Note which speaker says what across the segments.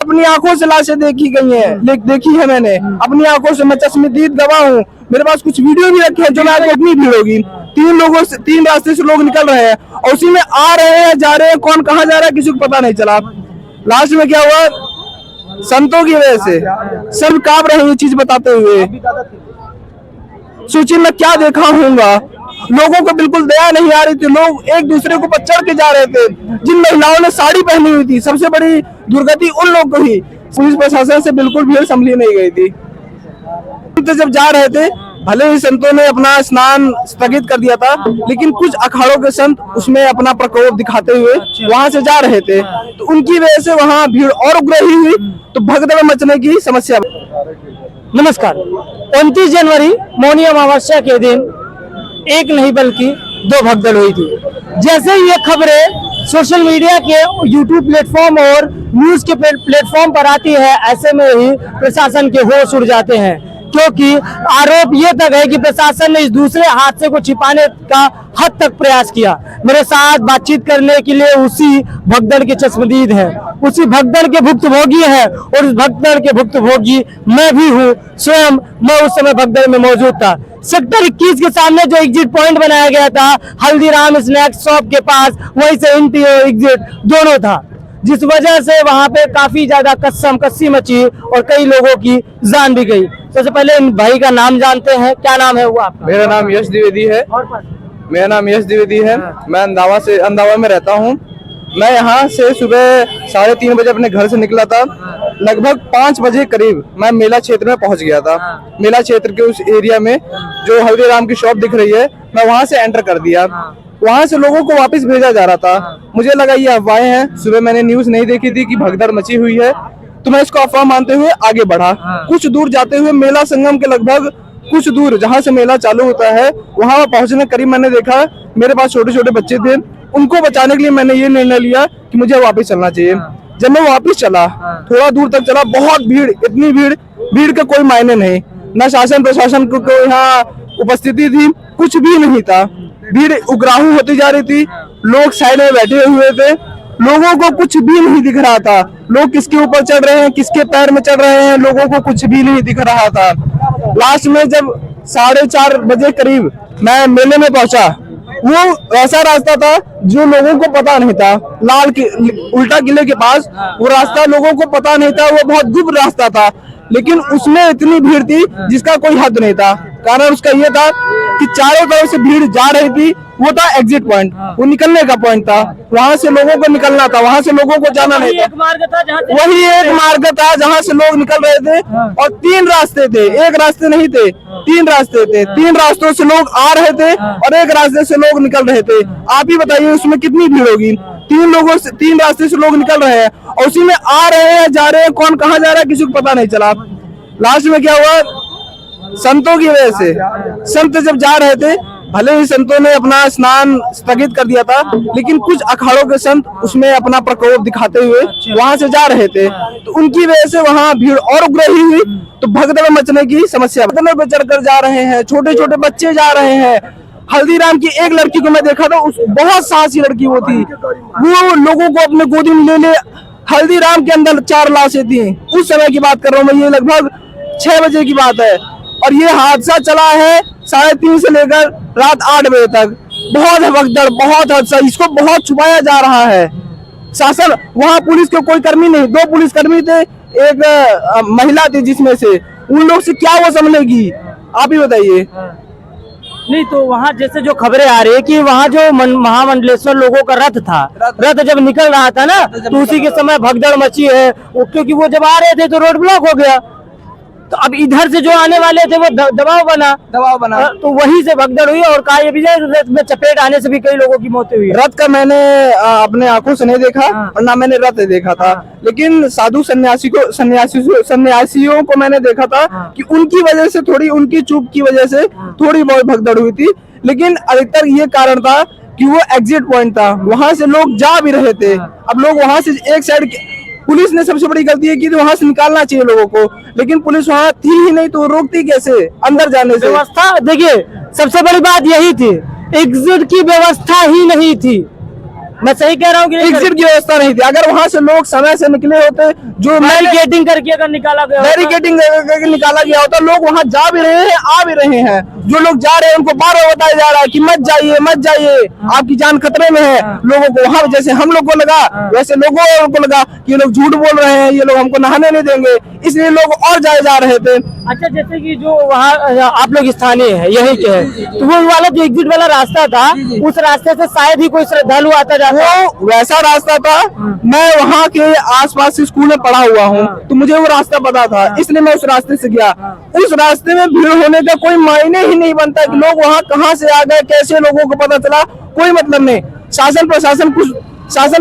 Speaker 1: अपनी आंखों से लाशें देखी गई हैं, देखी है मैंने अपनी आंखों से। मैं चश्मदीद गवाह हूँ, मेरे पास कुछ वीडियो भी रखे हैं जो मैं आपको इतनी भीड़ होगी। तीन रास्ते से लोग निकल रहे हैं और उसी में आ रहे हैं, जा रहे हैं, कौन कहाँ जा रहा है किसी को पता नहीं चला। लास्ट में क्या हुआ, संतों की वजह से सब कांप रहे हैं ये चीज बताते हुए। सोचिए मैं क्या देखा होऊंगा, लोगों को बिल्कुल दया नहीं आ रही थी, लोग एक दूसरे को चढ़ के जा रहे थे। जिन महिलाओं ने साड़ी पहनी हुई थी, सबसे बड़ी दुर्गति उन लोग को ही, पुलिस प्रशासन से बिल्कुल भीड़ संभली नहीं गई थी। तो जब जा रहे थे, भले ही संतों ने अपना स्नान स्थगित कर दिया था, लेकिन कुछ अखाड़ों के संत उसमें अपना प्रकोप दिखाते हुए वहां से जा रहे थे, तो उनकी वजह से वहां भीड़ और उग्र ही हुई, तो भगदड़ मचने की समस्या।
Speaker 2: नमस्कार। 29 जनवरी मौनी अमावस्या के दिन एक नहीं बल्कि दो भगदड़ हुई थी। जैसे ये खबरें सोशल मीडिया के यूट्यूब प्लेटफॉर्म और न्यूज के प्लेटफॉर्म पर आती है, ऐसे में ही प्रशासन के होश उड़ जाते हैं, क्योंकि आरोप ये तक है कि प्रशासन ने इस दूसरे हादसे को छिपाने का हद तक प्रयास किया। मेरे साथ बातचीत करने के लिए उसी भगदड़ के चश्मदीद है, उसी भगदड़ के भुक्तभोगी है, और उस भगदड़ के भुक्तभोगी मैं भी हूँ स्वयं। मैं उस समय भगदड़ में मौजूद था। सेक्टर 21 के सामने जो एग्जिट पॉइंट बनाया गया था हल्दीराम स्नैक्स शॉप के पास, वहीं से एंट्री और एग्जिट दोनों था, जिस वजह से वहां पे काफी ज्यादा कस्सी मची और कई लोगों की जान भी गई। सबसे पहले इन भाई का नाम जानते हैं, क्या नाम है वो आपका?
Speaker 1: मेरा नाम यश द्विवेदी है। मेरा नाम यश द्विवेदी है। मैं अंदावा में रहता हूँ। मैं यहाँ से सुबह 3:30 बजे अपने घर से निकला था। लगभग 5 बजे करीब मैं मेला क्षेत्र में पहुँच गया था। मेला क्षेत्र के उस एरिया में जो हल्दीराम की शॉप दिख रही है, मैं वहाँ से एंटर कर दिया। वहां से लोगों को वापस भेजा जा रहा था। मुझे लगा ये अफवाहें हैं। सुबह मैंने न्यूज नहीं देखी थी कि भगदड़ मची हुई है, तो मैं इसको अफवाह मानते हुए आगे बढ़ा। कुछ दूर जाते हुए मेला संगम के लगभग कुछ दूर जहां से मेला चालू होता है, वहां पहुंचने करीब मैंने देखा मेरे पास छोटे छोटे बच्चे थे। उनको बचाने के लिए मैंने ये निर्णय लिया कि मुझे वापस चलना चाहिए। जब मैं वापस चला, थोड़ा दूर तक चला, बहुत भीड़, इतनी भीड़ का कोई मायने नहीं। न शासन प्रशासन को यहाँ उपस्थिति थी, कुछ भी नहीं था। भीड़ उग्राहू होती जा रही थी, लोग साइड में बैठे हुए थे, लोगों को कुछ भी नहीं दिख रहा था। लोग किसके ऊपर चढ़ रहे हैं, किसके पैर में चढ़ रहे हैं, लोगों को कुछ भी नहीं दिख रहा था। लास्ट में जब 4:30 बजे करीब मैं मेले में पहुंचा, वो ऐसा रास्ता था जो लोगों को पता नहीं था। उल्टा किले के पास वो रास्ता लोगों को पता नहीं था, वो बहुत गुप्त रास्ता था, लेकिन उसमें इतनी भीड़ थी जिसका कोई हद नहीं था। कारण उसका ये था कि चारों तरफ से भीड़ जा रही थी। वो था एग्जिट पॉइंट, वो निकलने का पॉइंट था। वहां से लोगों को निकलना था, वहां से लोगों को जाना नहीं था। वही एक मार्ग था जहां से लोग निकल रहे थे, और 3 रास्ते थे, एक रास्ते नहीं थे, 3 रास्ते थे। 3 रास्तों से लोग आ रहे थे और एक रास्ते से लोग निकल रहे थे। आप ही बताइए उसमें कितनी भीड़ होगी। 3 रास्ते से लोग निकल रहे हैं और उसी में आ रहे हैं, जा रहे हैं, कौन कहाँ जा रहा है किसी को पता नहीं चला। लास्ट में क्या हुआ, संतों की वजह से, संत जब जा रहे थे, भले ही संतों ने अपना स्नान स्थगित कर दिया था, लेकिन कुछ अखाड़ों के संत उसमें अपना प्रकोप दिखाते हुए वहां से जा रहे थे, तो उनकी वजह से वहां भीड़ और उग्र ही हुई, तो भगदड़ मचने की समस्या। भगदड़ पे चढ़कर जा रहे हैं, छोटे छोटे बच्चे जा रहे हैं। हल्दीराम की एक लड़की को मैं देखा था, बहुत साहसी लड़की वो थी, वो लोगों को अपने गोदी में ले। हल्दीराम के अंदर 4 लाशें थी। उस समय की बात कर रहा हूँ मैं, ये लगभग 6 बजे की बात है, और ये हादसा चला है 3:30 से लेकर रात 8 बजे तक। बहुत भगदड़, बहुत हादसा, इसको बहुत छुपाया जा रहा है। शासन, वहाँ पुलिस के कोई कर्मी नहीं, 2 पुलिस कर्मी थे, एक महिला थी, जिसमें से उन लोग से क्या वो समझेगी, आप ही बताइए।
Speaker 2: नहीं तो वहाँ जैसे जो खबरें आ रही है कि वहाँ जो महामंडलेश्वर लोगों का रथ था, रथ जब निकल रहा था ना, तो उसी के समय भगदड़ मची है। क्योंकि वो जब आ रहे थे तो रोड ब्लॉक हो गया, तो अब इधर से जो आने वाले थे वो दबाव बना, तो वहीं से भगदड़ हुई। और कहा ये भी रथ में चपेट आने से भी कई लोगों की मौत हुई।
Speaker 1: रथ का मैंने अपने आंखों से नहीं देखा और ना मैंने रथ देखा था, लेकिन साधु सन्यासियों को मैंने देखा था कि उनकी वजह से, थोड़ी उनकी चूक की वजह से थोड़ी बहुत भगदड़ हुई थी। लेकिन अधिकतर ये कारण था कि वो एग्जिट पॉइंट था, वहां से लोग जा भी रहे थे। अब लोग वहां से एक साइड, पुलिस ने सबसे बड़ी गलती की, तो वहां से निकालना चाहिए लोगों को, लेकिन पुलिस वहां थी ही नहीं, तो रोकती कैसे अंदर जाने से।
Speaker 2: व्यवस्था देखिए, सबसे बड़ी बात यही थी, एग्जिट की व्यवस्था ही नहीं थी। मैं सही कह रहा हूँ कि
Speaker 1: एग्जिट की व्यवस्था नहीं थी। अगर वहां से लोग समय से निकले होते, जो
Speaker 2: बैरिकेडिंग करके अगर निकाला गया,
Speaker 1: बैरिकेडिंग करके निकाला गया होता, लोग वहां जा भी रहे हैं, आ भी रहे हैं। जो लोग जा रहे हैं उनको बार बार बताया जा रहा है कि मत जाइए, मत जाइए, आपकी जान खतरे में है। लोगों को वहां जैसे हम लोग को लगा, वैसे लोगों को लगा कि ये लोग झूठ बोल रहे हैं, ये लोग हमको नहाने नहीं देंगे, इसलिए लोग और जाए जा रहे थे।
Speaker 2: अच्छा, जैसे कि जो वहाँ आप लोग स्थानीय है, यही के हैं, तो वो वाला जो एग्जिट वाला रास्ता था, उस रास्ते से शायद ही कोई श्रद्धालु आता जाता,
Speaker 1: वो वैसा रास्ता था। मैं वहाँ के आसपास के स्कूल में पढ़ा हुआ हूँ, तो मुझे वो रास्ता पता था, इसलिए मैं उस रास्ते से गया। उस रास्ते में भीड़ होने का कोई मायने ही नहीं बनता कि लोग वहाँ कहाँ से आ गए, कैसे लोगों को पता चला, कोई मतलब नहीं। शासन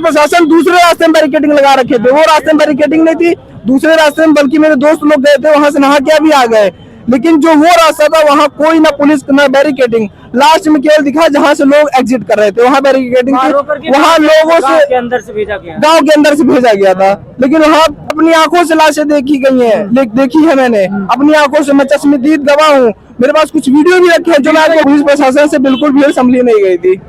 Speaker 1: प्रशासन दूसरे रास्ते में बैरिकेडिंग लगा रखे थे, वो रास्ते में बैरिकेडिंग नहीं थी, दूसरे रास्ते में, बल्कि मेरे दोस्त लोग गए थे वहां से नहा के अभी आ गए। लेकिन जो वो रास्ता था वहाँ कोई ना पुलिस ना बैरिकेडिंग, लास्ट में केवल दिखा जहाँ से लोग एग्जिट कर रहे थे वहाँ बैरिकेडिंग थी। वहाँ लोगों से
Speaker 2: के अंदर से भेजा गया,
Speaker 1: गांव के अंदर से भेजा गया था। लेकिन वहाँ अपनी आंखों से लाशें देखी गई हैं, देखी है मैंने अपनी आंखों से, मैं चश्मदीद गवाह हूँ। मेरे पास कुछ वीडियो भी रखे हैं जो मैं आपको, पुलिस प्रशासन से बिल्कुल भीड़ संभली नहीं गई थी।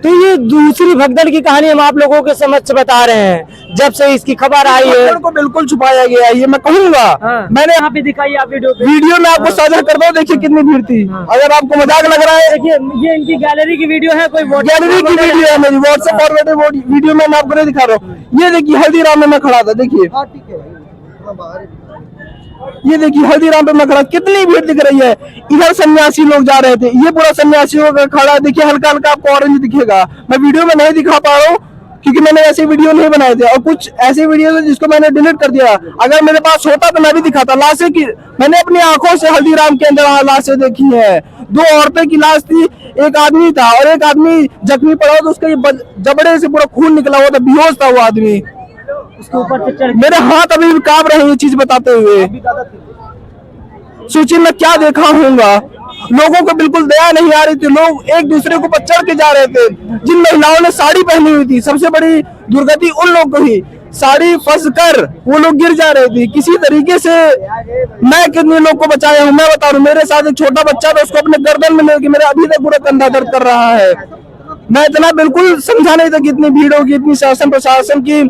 Speaker 2: तो ये दूसरी भगदड़ की कहानी हम आप लोगों के समक्ष बता रहे हैं। जब से इसकी खबर आई है
Speaker 1: को बिल्कुल छुपाया गया है, ये मैं कहूंगा।
Speaker 2: मैंने यहाँ पे दिखाई आप
Speaker 1: वीडियो में आपको साझा कर दो, देखिए कितनी भीड़ थी। अगर आपको मजाक लग रहा है,
Speaker 2: देखिए ये इनकी गैलरी की वीडियो है, कोई
Speaker 1: गैलरी की वीडियो है मेरी, व्हाट्सएप फॉरवर्डेड वीडियो में आपको नहीं दिखा रहा हूँ। ये देखिए हल्दीराम में मैं खड़ा था, देखिए ये देखिए हल्दीराम पे मैं खड़ा, कितनी भीड़ दिख रही है। इधर सन्यासी लोग जा रहे थे, ये पूरा सन्यासियों का खड़ा, देखिए हल्का हल्का आपको ऑरेंज दिखेगा। मैं वीडियो में नहीं दिखा पा रहा हूँ क्योंकि मैंने ऐसे वीडियो नहीं बनाए थे, और कुछ ऐसे वीडियो थे जिसको मैंने डिलीट कर दिया। अगर मेरे पास होता तो मैं भी दिखाता। लाशें की मैंने अपनी आंखों से हल्दीराम के अंदर लाशें देखी है। 2 औरतें की लाश थी, एक आदमी था और एक आदमी जख्मी पड़ा, तो उसके जबड़े से पूरा खून निकला हुआ था, बेहोश था वो आदमी।
Speaker 2: उसके ऊपर से चढ़,
Speaker 1: मेरे हाथ अभी भी कांप रहे हैं ये चीज बताते हुए। सोचिए मैं क्या देखा होऊंगा। लोगों को बिल्कुल दया नहीं आ रही थी, लोग एक दूसरे को ऊपर चढ़ के जा रहे थे। जिन महिलाओं ने साड़ी पहनी हुई थी, सबसे बड़ी दुर्गति उन लोग को ही, साड़ी फंस कर वो लोग गिर जा रहे थे। किसी तरीके से मैं कितने लोग को बचाया हूँ मैं बता रहा हूँ। मेरे साथ एक छोटा बच्चा था, उसको अपने गर्दन में लेके मेरा अभी तक पूरा कंधा दर्द कर रहा है। मैं इतना बिल्कुल समझा नहीं था कि इतनी भीड़ होगी, इतनी शासन प्रशासन की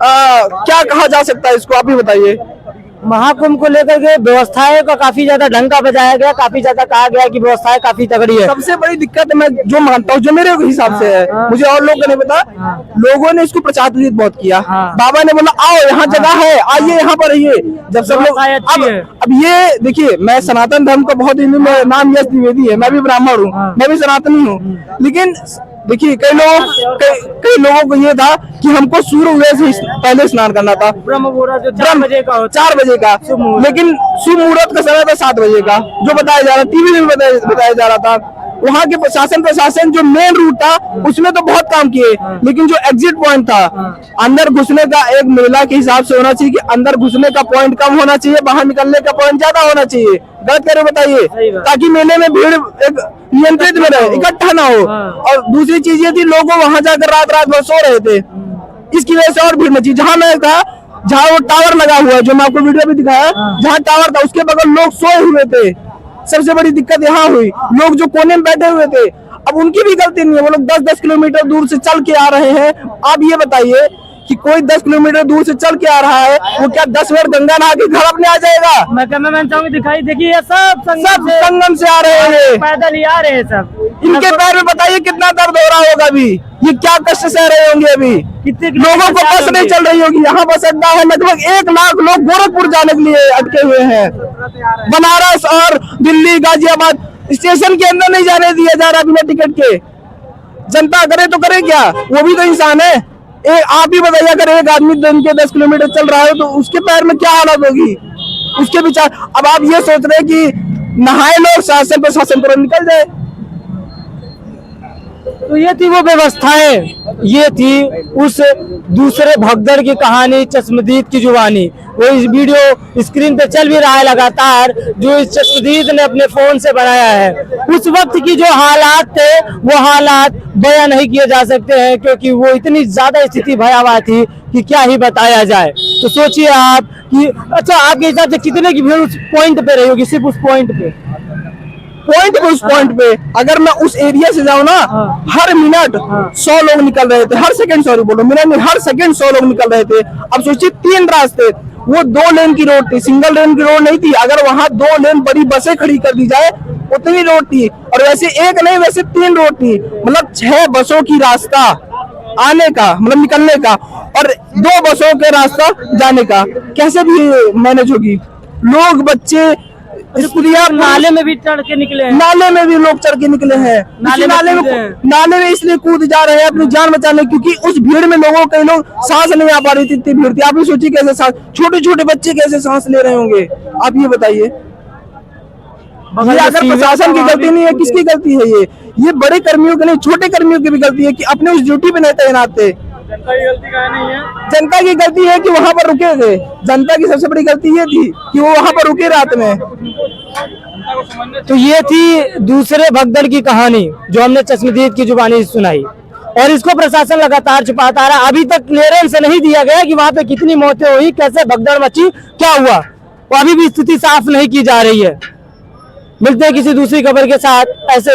Speaker 1: क्या कहा जा सकता है इसको, आप ही बताइए।
Speaker 2: महाकुंभ को लेकर के व्यवस्थाएं का काफी ज्यादा ढंका बजाया गया, काफी ज्यादा कहा गया कि व्यवस्थाएं काफी तगड़ी है।
Speaker 1: सबसे बड़ी दिक्कत मैं जो मानता हूँ, जो मेरे हिसाब से है, मुझे और लोगों को नहीं पता, लोगों ने इसको प्रचारित बहुत किया। बाबा ने बोला आओ यहाँ जगह है, आइए यहाँ पर रहिए। जब सब लोग अब ये देखिए, मैं सनातन धर्म का बहुत हिंदू में नाम यश द्विवेदी है, मैं भी ब्राह्मण हूँ, मैं भी सनातनी हूँ। लेकिन देखिए कई लोगों को ये था कि हमको सूर्य उदय से पहले स्नान करना था,
Speaker 2: ब्रह्म मुहूर्त जो 4 बजे का,
Speaker 1: 4 बजे का, लेकिन शुभ मुहूर्त का समय था 7 बजे का, जो बताया जा रहा, टीवी में बताया जा रहा था। वहाँ के प्रशासन जो मेन रूट था उसमें तो बहुत काम किए, लेकिन जो एग्जिट पॉइंट था, अंदर घुसने का एक महिला के हिसाब से होना चाहिए कि अंदर घुसने का पॉइंट कम होना चाहिए, बाहर निकलने का पॉइंट ज्यादा होना चाहिए। गलत कह रहे बताइए, ताकि मेले में भीड़ एक नियंत्रित में रहे, इकट्ठा ना हो। और दूसरी चीज ये थी, लोग वहां जाकर रात भर सो रहे थे, इसकी वजह से और भीड़ मची। जहाँ मैं था, जहाँ वो टावर लगा हुआ है, जो मैं आपको वीडियो में दिखाया, जहाँ टावर था उसके बगल लोग सोए हुए थे। सबसे बड़ी दिक्कत यहाँ हुई, लोग जो कोने में बैठे हुए थे, अब उनकी भी गलती नहीं है, वो लोग 10-10 किलोमीटर दूर से चल के आ रहे हैं। आप ये बताइए कि कोई 10 किलोमीटर दूर से चल के आ रहा है, वो क्या 10 मिनट गंगा नहा के घर अपने आ जाएगा?
Speaker 2: मैं कैमरामैन चाहूंगी दिखाई, देखिए ये सब
Speaker 1: संगम से आ रहे हैं,
Speaker 2: पैदल ही आ रहे हैं सब।
Speaker 1: इनके पैर में बताइए कितना दर्द हो रहा होगा अभी, ये क्या कष्ट सह रहे होंगे अभी।
Speaker 2: कितने
Speaker 1: लोगों को बस नहीं चल रही होगी। यहाँ बस अड्डा है, लगभग 1 लाख लोग गोरखपुर जाने के लिए अटके हुए हैं। बनारस और दिल्ली, गाजियाबाद स्टेशन के अंदर नहीं जाने दिया जा रहा बिना टिकट के। जनता करे तो करे क्या, वो भी तो इंसान है। आप ही बताइए, अगर एक आदमी दिन के 10 किलोमीटर चल रहा है तो उसके पैर में क्या हालत होगी, उसके विचार। अब आप ये सोच रहे हैं कि नहाए लोग, शासन प्रशासन पर निकल जाए।
Speaker 2: तो ये थी वो व्यवस्थाएं, ये थी उस दूसरे भगदड़ की कहानी, चश्मदीद की जुबानी। वो इस वीडियो स्क्रीन पे चल भी रहा है लगातार, जो इस चश्मदीद ने अपने फोन से बनाया है। उस वक्त की जो हालात थे, वो हालात बयां नहीं किए जा सकते हैं, क्योंकि वो इतनी ज्यादा स्थिति भयावह थी कि क्या ही बताया जाए। तो सोचिए आप कि अच्छा, आपके हिसाब से कितने की भीड़ उस पॉइंट पे रही होगी, सिर्फ उस पॉइंट पे?
Speaker 1: पॉइंट पे, उस पॉइंट पे अगर मैं उस एरिया से जाऊँ ना, हर मिनट 100 लोग निकल रहे थे, हर सेकंड, सॉरी बोलो, मिनट नहीं, हर सेकंड 100 लोग निकल रहे थे। अब सोचिए 3 रास्ते, वो 2 लेन की रोड थी, सिंगल लेन की रोड नहीं थी। अगर वहां 2 लेन बड़ी बसें खड़ी कर दी जाए उतनी रोड थी, और वैसे एक नहीं, वैसे 3 रोड थी, मतलब 6 बसों की रास्ता आने का, मतलब निकलने का, और 2 बसों के रास्ता जाने का। कैसे भी मैनेज होगी? लोग, बच्चे, स्त्रियां,
Speaker 2: नाले में भी चढ़ के निकले हैं।
Speaker 1: नाले में भी लोग चढ़ के निकले हैं।
Speaker 2: नाले में कूदे हैं।
Speaker 1: नाले में इसलिए कूद जा रहे हैं अपनी जान बचाने, क्योंकि उस भीड़ में लोगों, कई लोग सांस नहीं आ पा रही थी, इतनी भीड़ थी। आप भी सोचिए कैसे सांस, छोटे छोटे बच्चे कैसे सांस ले रहे होंगे, आप ये बताइए। ये अगर प्रशासन की गलती नहीं है, किसकी गलती है? ये बड़े कर्मियों की नहीं, छोटे कर्मियों की भी गलती है कि अपने उस ड्यूटी पे नहीं तैनात थे।
Speaker 2: जनता की गलती का नहीं है,
Speaker 1: जनता की गलती है कि वहां पर रुके थे। जनता की सबसे बड़ी गलती ये थी कि वो वहां पर रुके रात में।
Speaker 2: तो ये थी दूसरे भगदड़ की कहानी जो हमने चश्मदीद की जुबानी सुनाई, और इसको प्रशासन लगातार छुपाता रहा। अभी तक क्लियरेंस नहीं दिया गया कि वहां पे कितनी मौतें हुई, कैसे भगदड़ मची, क्या हुआ, वो अभी भी स्थिति साफ नहीं की जा रही है। मिलते हैं किसी दूसरी खबर के साथ ऐसे।